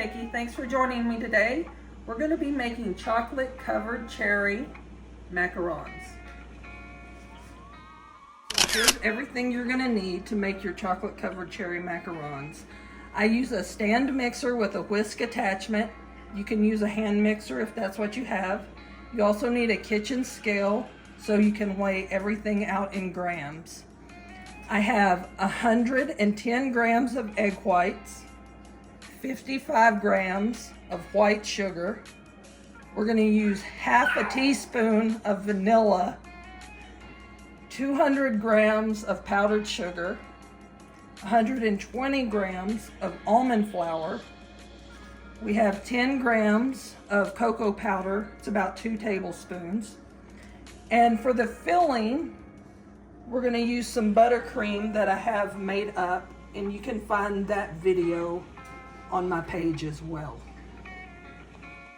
Nikki. Thanks for joining me today. We're going to be making chocolate covered cherry macarons. Here's everything you're going to need to make your chocolate covered cherry macarons. I use a stand mixer with a whisk attachment. You can use a hand mixer if that's what you have. You also need a kitchen scale so you can weigh everything out in grams. I have 110 grams of egg whites, 55 grams of white sugar. We're going to use half a teaspoon of vanilla, 200 grams of powdered sugar, 120 grams of almond flour. We have 10 grams of cocoa powder. It's about 2 tablespoons. And for the filling, we're going to use some buttercream that I have made up, and you can find that video on my page as well.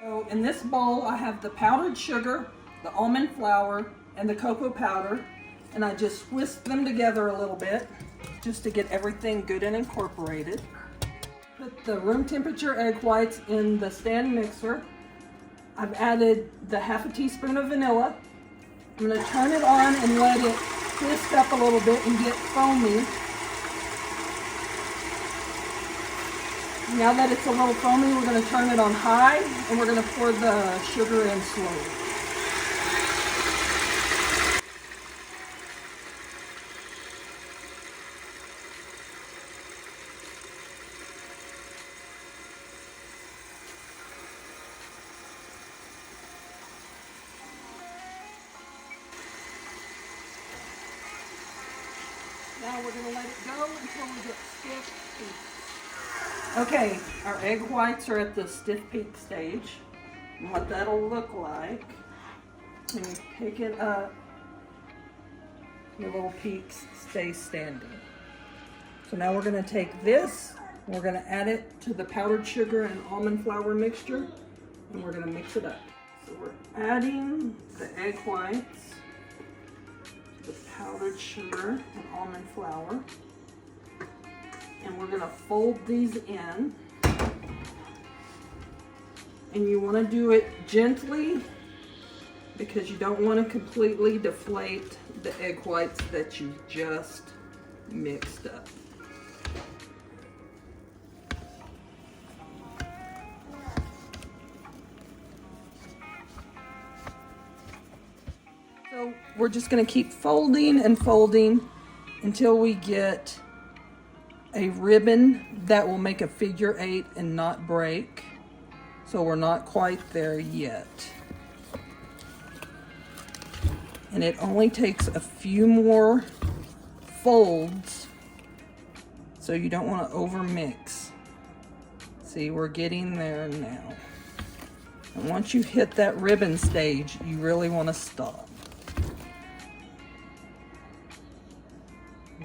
So in this bowl, I have the powdered sugar, the almond flour, and the cocoa powder, and I just whisk them together a little bit just to get everything good and incorporated. Put the room temperature egg whites in the stand mixer. I've added the half a teaspoon of vanilla. I'm going to turn it on and let it whisk up a little bit and get foamy. Now that it's a little foamy, we're going to turn it on high and we're going to pour the sugar in slowly. Now we're going to let it go until we get stiff peaks. Okay, our egg whites are at the stiff peak stage. And what that'll look like, when you pick it up, the little peaks stay standing. So now we're going to take this, we're going to add it to the powdered sugar and almond flour mixture, and we're going to mix it up. So we're adding the egg whites, the powdered sugar and almond flour, and we're going to fold these in, and you want to do it gently because you don't want to completely deflate the egg whites that you just mixed up. So we're just going to keep folding and folding until we get a ribbon that will make a figure 8 and not break. So we're not quite there yet. And it only takes a few more folds, so you don't want to over mix. See, we're getting there now. And once you hit that ribbon stage, you really want to stop.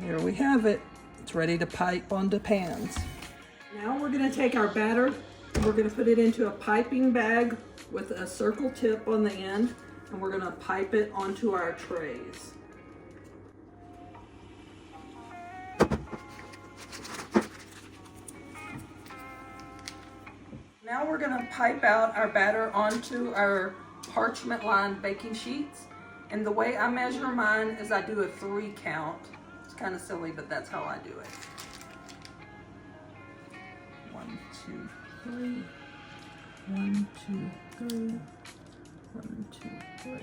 There we have it. It's ready to pipe onto pans. Now we're going to take our batter and we're going to put it into a piping bag with a circle tip on the end, and we're going to pipe it onto our trays. Now we're going to pipe out our batter onto our parchment lined baking sheets, and the way I measure mine is I do a 3 count. Kind of silly, but that's how I do it. 1, 2, 3. 1, 2, 3. 1, 2, 3.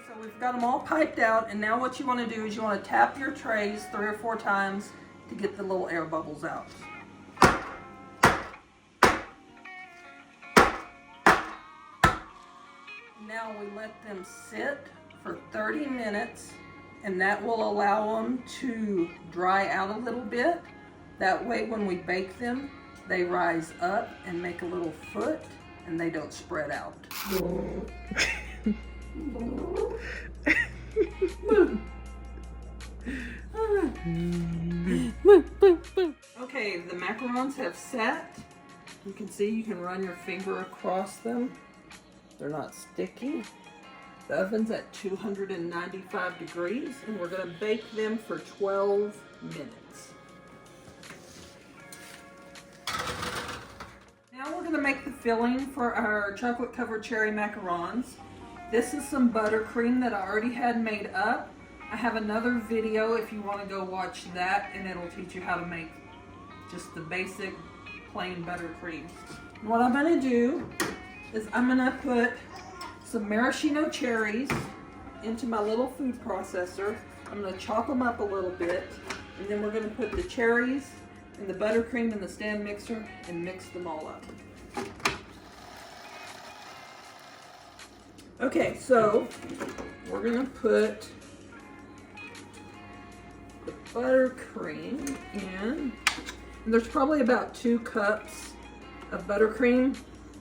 So we've got them all piped out, and now what you want to do is you want to tap your trays 3 or 4 times to get the little air bubbles out. Now we let them sit for 30 minutes, and that will allow them to dry out a little bit. That way when we bake them, they rise up and make a little foot, and they don't spread out. Okay, the macarons have set. You can see you can run your finger across them. They're not sticky. The oven's at 295 degrees, and we're going to bake them for 12 minutes. Now we're going to make the filling for our chocolate covered cherry macarons. This is some buttercream that I already had made up. I have another video if you want to go watch that, and it'll teach you how to make just the basic plain buttercream. What I'm going to do is I'm going to put some maraschino cherries into my little food processor. I'm going to chop them up a little bit, and then we're going to put the cherries and the buttercream in the stand mixer and mix them all up. Okay, so we're going to put the buttercream in, and there's probably about 2 cups of buttercream.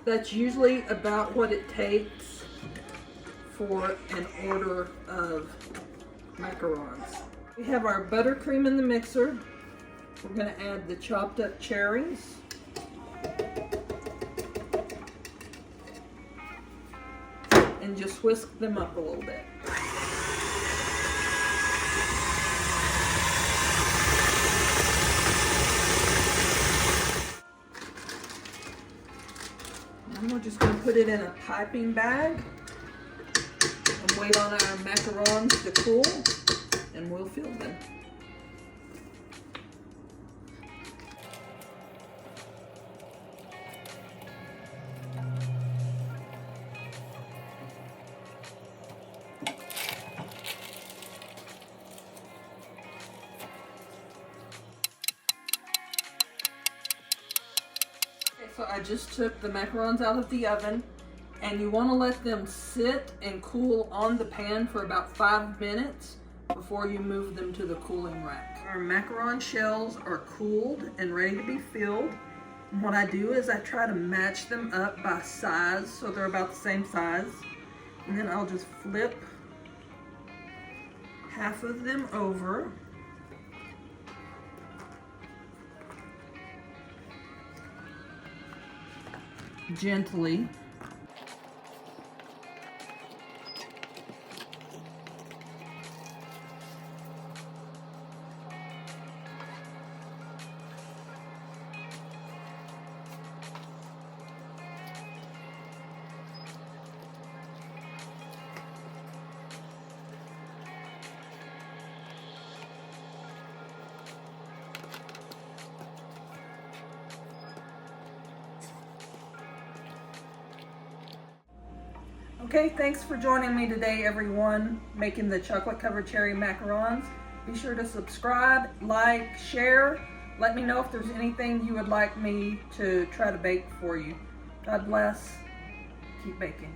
That's usually about what it takes for an order of macarons. We have our buttercream in the mixer. We're going to add the chopped up cherries. And just whisk them up a little bit. And we're just going to put it in a piping bag and wait on our macarons to cool, and we'll fill them. So I just took the macarons out of the oven, and you want to let them sit and cool on the pan for about 5 minutes before you move them to the cooling rack. Our macaron shells are cooled and ready to be filled. And what I do is I try to match them up by size so they're about the same size. And then I'll just flip half of them over. Gently. Okay, thanks for joining me today, everyone, making the chocolate covered cherry macarons. Be sure to subscribe, like, share. Let me know if there's anything you would like me to try to bake for you. God bless. Keep baking.